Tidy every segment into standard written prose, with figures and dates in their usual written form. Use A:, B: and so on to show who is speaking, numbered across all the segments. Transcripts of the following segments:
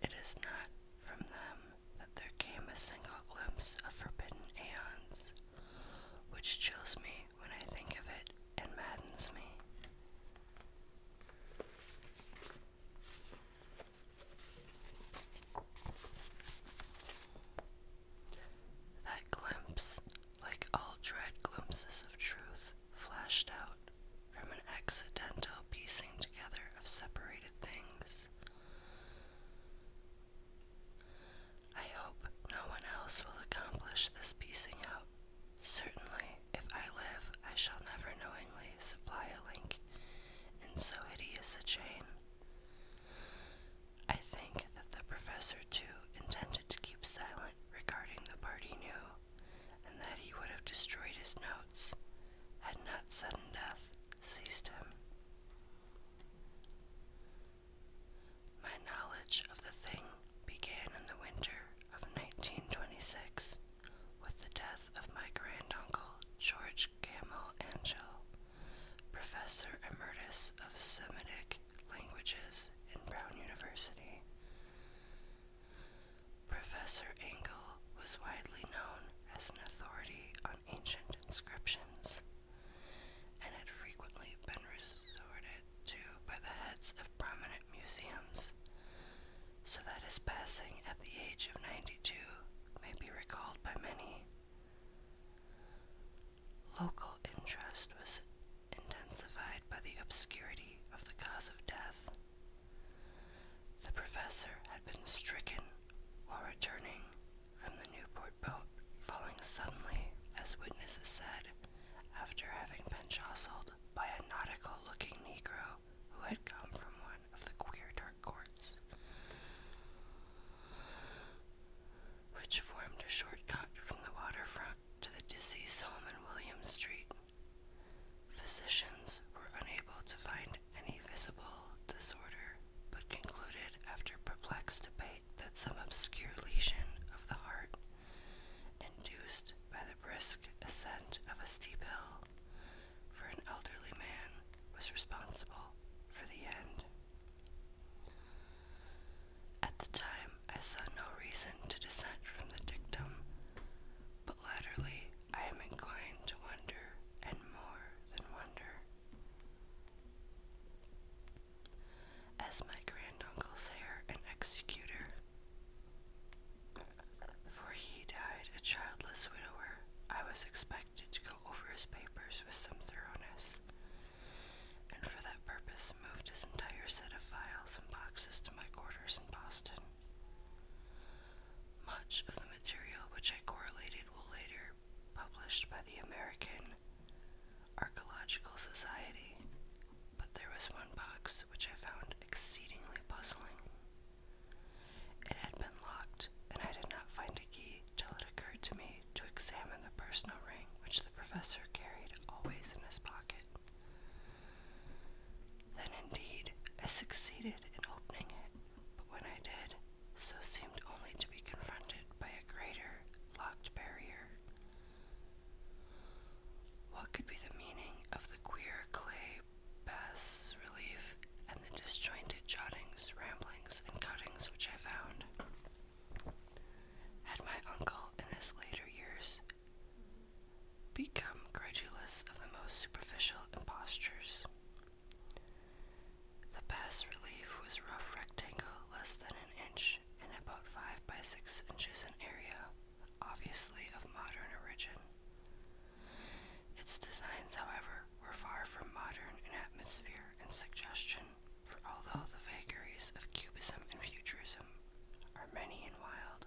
A: but it is not from them that there came a single glimpse of forbidden aeons, which chills me when I think of it and maddens me. That glimpse, like all dread glimpses of truth, flashed out from an accidental piecing together of separated things. I hope no one else will accomplish this piecing out. Certainly, if I live, I shall never knowingly supply a link in so hideous a chain. I think that the professor, too, intended to keep silent regarding the part he knew, and that he would have destroyed his notes had not sudden death seized him. My knowledge of the thing began in the winter of 1926 with the death of my granduncle George Gamel Angel, Professor Emeritus of Semitic Languages in Brown University. Professor Engel was widely known as an authority on ancient inscriptions, and had frequently been resorted to by the heads of prominent museums, so that his passing at the age of 92 may be recalled by many. Local interest was intensified by the obscurity of the cause of death. The professor had been stricken while returning from the Newport boat, falling suddenly, as witnesses said, after having been jostled by a nautical-looking Negro who had come from one of the queer dark courts, which formed a shortcut from the waterfront to the deceased home in William Street. Physicians were unable to find any visible disorder, but concluded after perplexed debate that some obscure lesion of the heart, induced by the brisk ascent of a steep hill for an elderly man, was responsible for the end. At the time, I saw no reason to dissent from the dictum, but latterly I am inclined to wonder, and more than wonder. As my granduncle's heir and executor, for he died a childless widower, I was expected to go over his papers with some thoroughness, and for that purpose moved his entire set of files and boxes to my quarters in Boston. Much of the material which I correlated will later be published by the American Archaeological Society, but there was one box which I found exceedingly puzzling. It had been locked, and I did not find a key till it occurred to me to examine the personal ring which the professor carried always in his pocket. Then indeed I succeeded in opening it, but when I did, so seemed only to be confronted by a greater locked barrier. What could be the meaning of the queer clay bas relief and the disjointed jottings, ramblings, and cuttings which I found? Had my uncle in his later years become credulous of the most superficial impostures? The bas relief was a rough rectangle less than an inch and about 5 by 6 inches in area, obviously of modern origin. Its designs, however, were far from modern in atmosphere and suggestion, for although the vagaries of cubism and futurism are many and wild,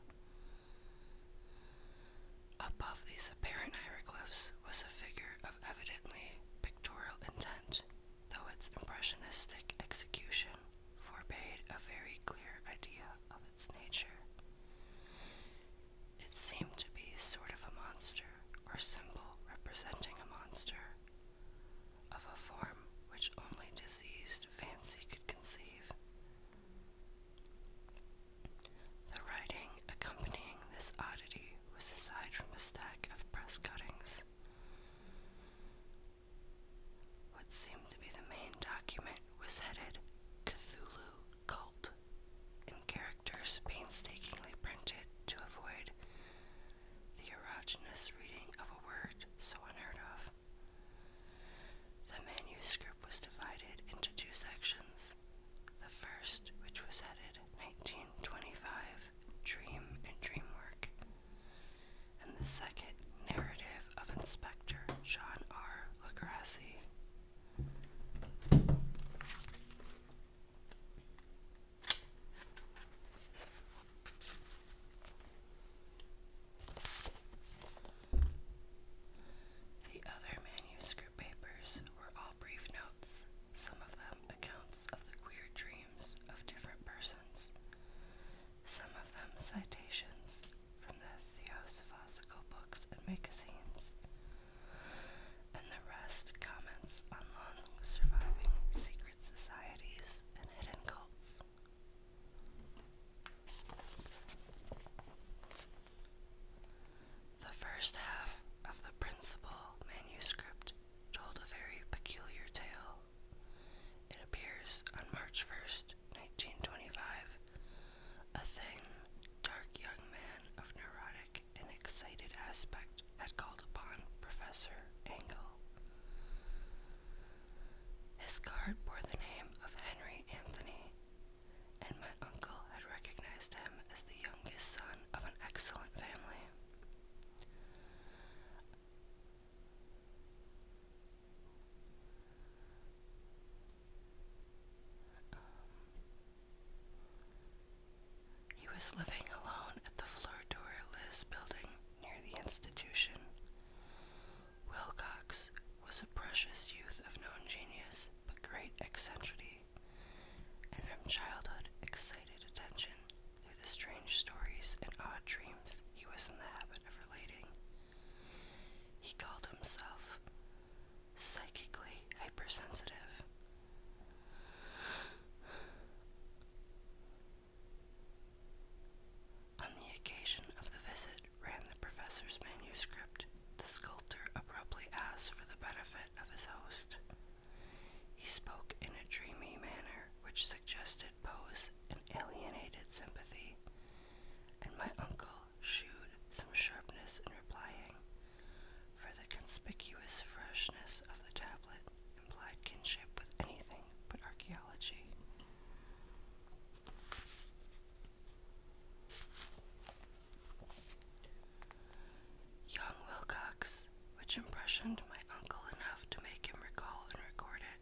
A: above these apparent hieroglyphs was a figure of evidently pictorial intent, though its impressionistic execution forbade a very clear idea of its nature. It seemed to be a sort of a monster, or symbol representing a monster, of a form which only diseased fancy could conceive. The writing accompanying this oddity was aside from a stack of press cuttings. What seemed to be the main document was headed Cthulhu Cult in characters letters painstakingly printed to avoid the erogenous reading of a word so unheard of. The manuscript was divided into two sections. The first, which was headed 1925, Dream and Dreamwork, and the second, Narrative of Inspector John R. Legrassi. The other manuscript papers were all brief notes, some of them accounts of the queer dreams of different persons, some of them citations from the theosophical books and magazines, and the rest comments on long-surviving secret societies and hidden cults. The first half of the principal manuscript told a very peculiar tale. It appears on March 1st, 1925. A thin, dark young man of neurotic and excited aspect had called upon Professor Engel. His card bore the name of Henry Anthony, and my uncle had recognized him as the youngest son of an excellent family. He was living alone at the Fleur d'Or-Liz building near the institution. Wilcox was a precious youth of known genius, but great eccentricity, and from childhood excited attention through the strange stories and odd dreams he was in the habit of relating. He called himself psychically hypersensitive. On the occasion of the visit ran the professor's manuscript, the sculptor abruptly asked for the benefit of his host. He spoke in a dreamy manner which suggested pose and alienated sympathy, and my uncle shewed some sharpness in replying, for the conspicuous freshness of the tablet implied kinship with anything but archaeology. Young Wilcox, which impressioned my uncle enough to make him recall and record it,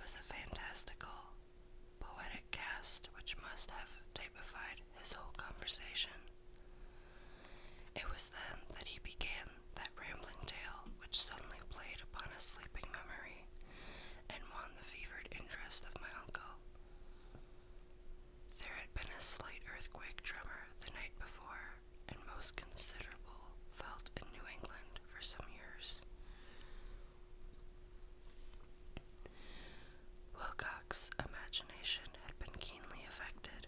A: was a fantastical, poetic cast which must have typified his whole conversation. It was then that he began that rambling tale which suddenly played upon a sleeping memory and won the fevered interest of my uncle. There had been a slight earthquake tremor the night before, and most considerable, felt in New England for some years. Wilcox's imagination had been keenly affected.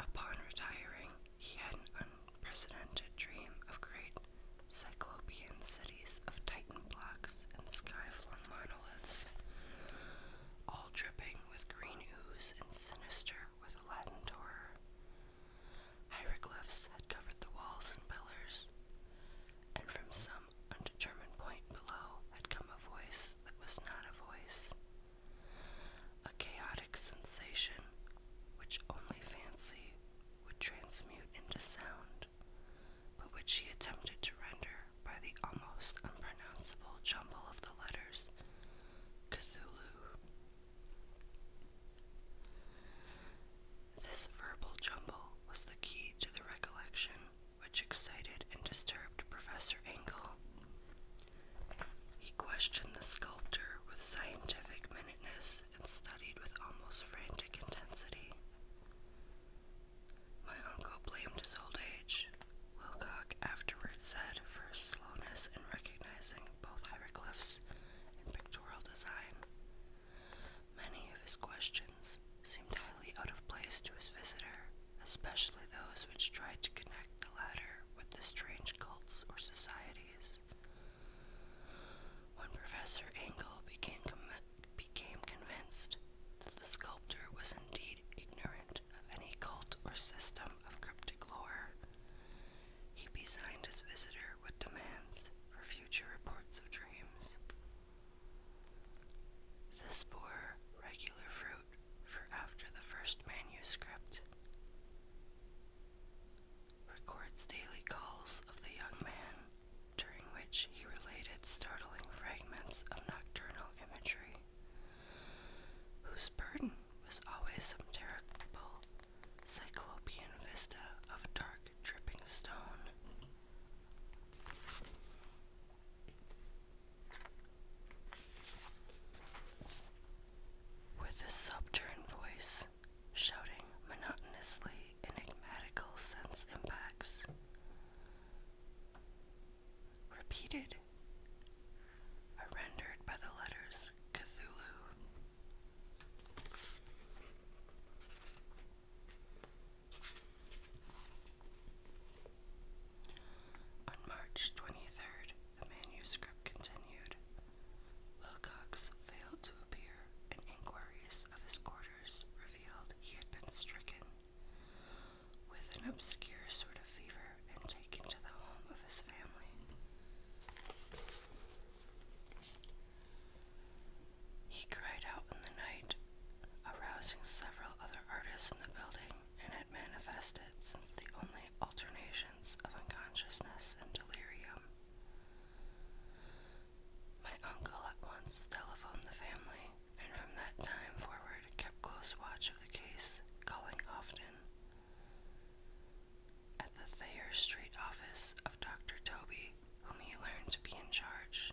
A: Upon retiring, he had an unprecedented dream of great cyclopean cities of Titan blocks and sky-flung monoliths, all dripping with green ooze and sinister with Latin horror. Hieroglyphs had covered the walls and pillars, and from some undetermined point below had come a voice that was not a voice, a chaotic sensation which only fancy would transmute into sound, but which he attempted to render by the almost unpronounceable jumble of the letters Cthulhu. This verbal jumble was the key to the recollection which excited and disturbed Professor Engel. He questioned the sculptor with scientific minuteness and studied with almost frantic intensity. My uncle blamed his old age. Wilcox afterwards said for his slowness in recognizing both hieroglyphs and pictorial design. Many of his questions seemed highly out of place to his visitor, especially those which tried to connect the latter with the strange cults or societies. When Professor Engel became convinced that the sculptor was indeed ignorant its daily calls of the young man, during which he related startling fragments of nocturnal imagery, whose burden was always some terrible cyclopean vista of dark, dripping stone. With a subturned voice, shouting monotonously enigmatical sense impacts, repeated are rendered by the letters Cthulhu. On March 23rd, the manuscript continued. Wilcox failed to appear, and inquiries of his quarters revealed he had been stricken with an obscure sort of fever and taken to the home of his family. He cried out in the night, arousing several other artists in the building, and had manifested since the only alternations of unconsciousness and delirium. My uncle at once telephoned the family, and from that time forward kept close watch of the case, calling often at the Thayer Street office of Dr. Toby, whom he learned to be in charge.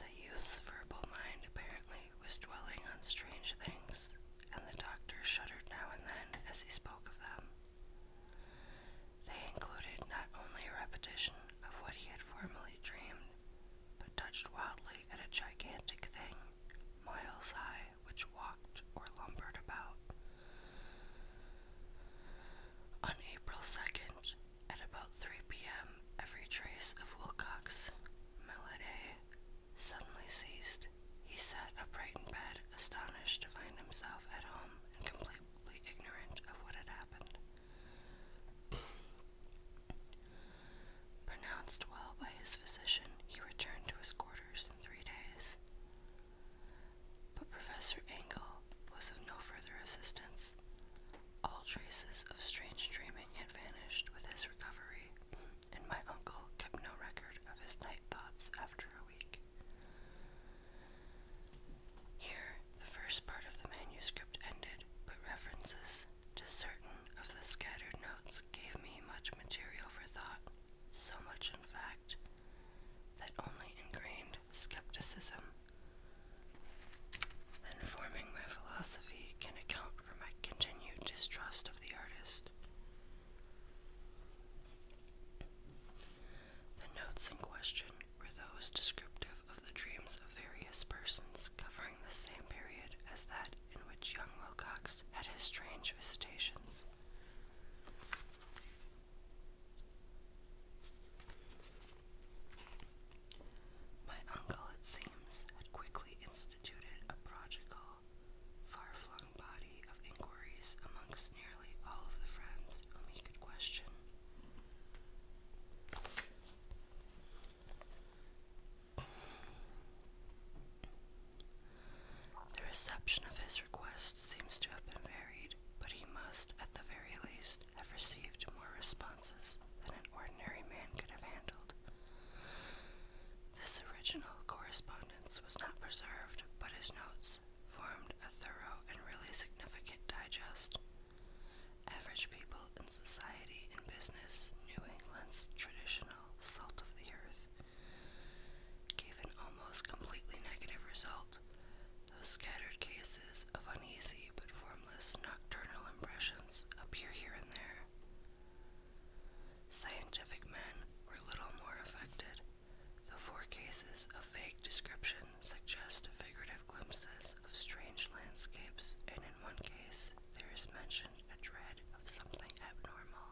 A: The youth's verbal mind apparently was dwelling on strange things, and the doctor shuddered now and then as he spoke of them. They included not only a repetition of what he had formerly dreamed, but touched wildly at a gigantic thing, miles high, which walked or lumbered about. On April 2nd, at about 3 p.m., every trace of Wilcox's malady suddenly ceased. He sat upright in bed, astonished to find himself at home and completely ignorant of what had happened. Pronounced well by his physician, he returned to his quarters in 3 days. But Professor Engel was of no further assistance. All traces of strange dreaming had vanished with his recovery, and my uncle kept no record of his night thoughts after a week. Here, the first part of the manuscript ended, but references to certain of the scattered notes gave me much material for thought, so much, in fact, that only ingrained skepticism, then forming my philosophy, can account for my continued distrust of the artist. The notes in question were those descriptive of the dreams of various persons covering the same period as that in which young Wilcox had his strange visitations. My uncle, it seems, had quickly instituted a prodigal, far-flung body of inquiries amongst nearly all of the friends whom he could question. The reception of his request seems to have been varied, but he must, at the very least, have received more responses than an ordinary man could have handled. This original correspondence was not preserved, but his notes formed a thorough and really significant digest. Average people in society and business, New England's traditional salt of the earth, gave an almost completely negative result. Those scattered cases of uneasy but formless nocturnal impressions appear here and there. Scientific men were little more affected, though 4 cases of vague description suggest figurative glimpses of strange landscapes, and in one case there is mentioned a dread of something abnormal.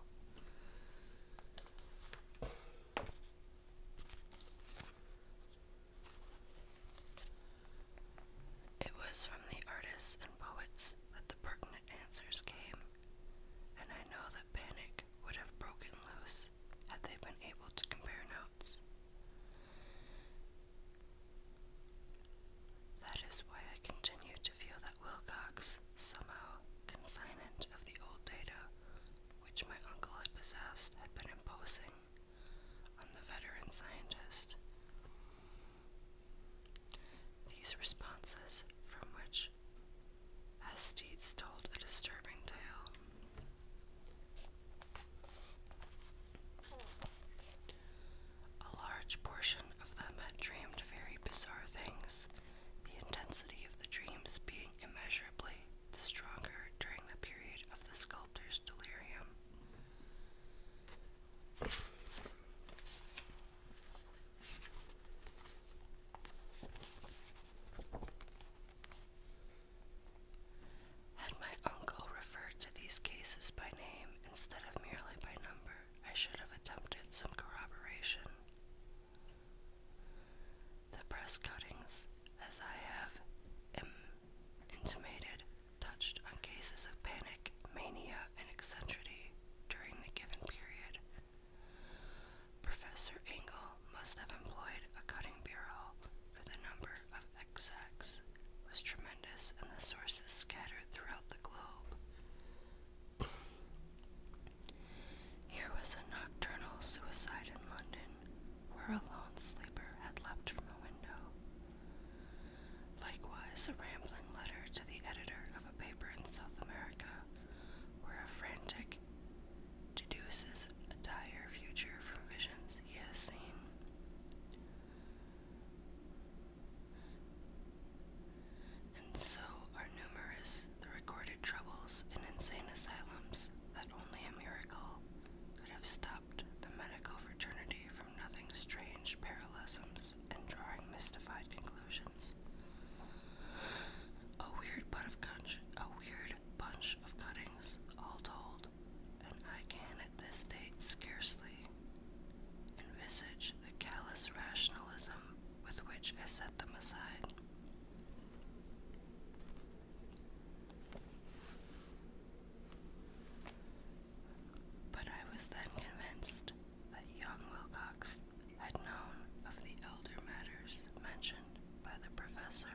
A: It was from the artists and poets that the pertinent answers came, and I know that panic would have broken loose had they been able to compare notes. That is why I continue to feel that Wilcox, somehow consignant of the old data which my uncle had possessed, possessed had been imposing on the veteran scientist. These responses, from which Astides told a disturbing tale. A large portion of them had dreamed very bizarre things, the intensity of the dreams being immeasurably the stronger during the period of the sculptor's delirium. Had my uncle referred to these cases by name instead of merely by number, I should have attempted some corroboration. The press cuttings, as I have intimated, touched on cases of panic, mania, and eccentricity during the given period. Professor Engel must have employed a cutting bureau, for the number of execs was tremendous and the sources scattered throughout the globe. Here was a nocturnal suicide in London, where a lone sleeper had leapt from a window. Likewise, a rambling letter to the editor of a paper in South America, where a frantic deduces a dire future from visions he has seen. And so are numerous the recorded troubles in insane asylums that only a miracle could have stopped the medical fraternity from nothing strange parallelisms and drawing mystified conclusions. A weird bunch of cuttings, all told, and I can at this date scarcely envisage the callous rationalism with which I set them aside. But I was then convinced that young Wilcox had known of the elder matters mentioned by the professor.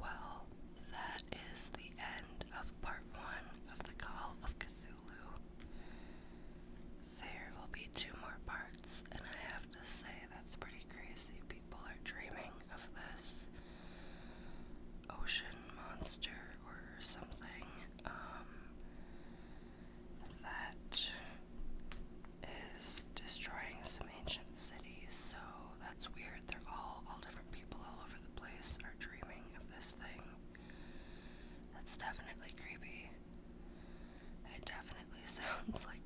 A: Well, that is the end of part 1 of the Call of Cthulhu. There will be 2 more parts, and I have to say that's pretty crazy. People are dreaming of this ocean monster or something that is destroying some ancient cities, so that's weird. They're all different people all over the place are dreaming of this thing. That's definitely creepy. It definitely sounds like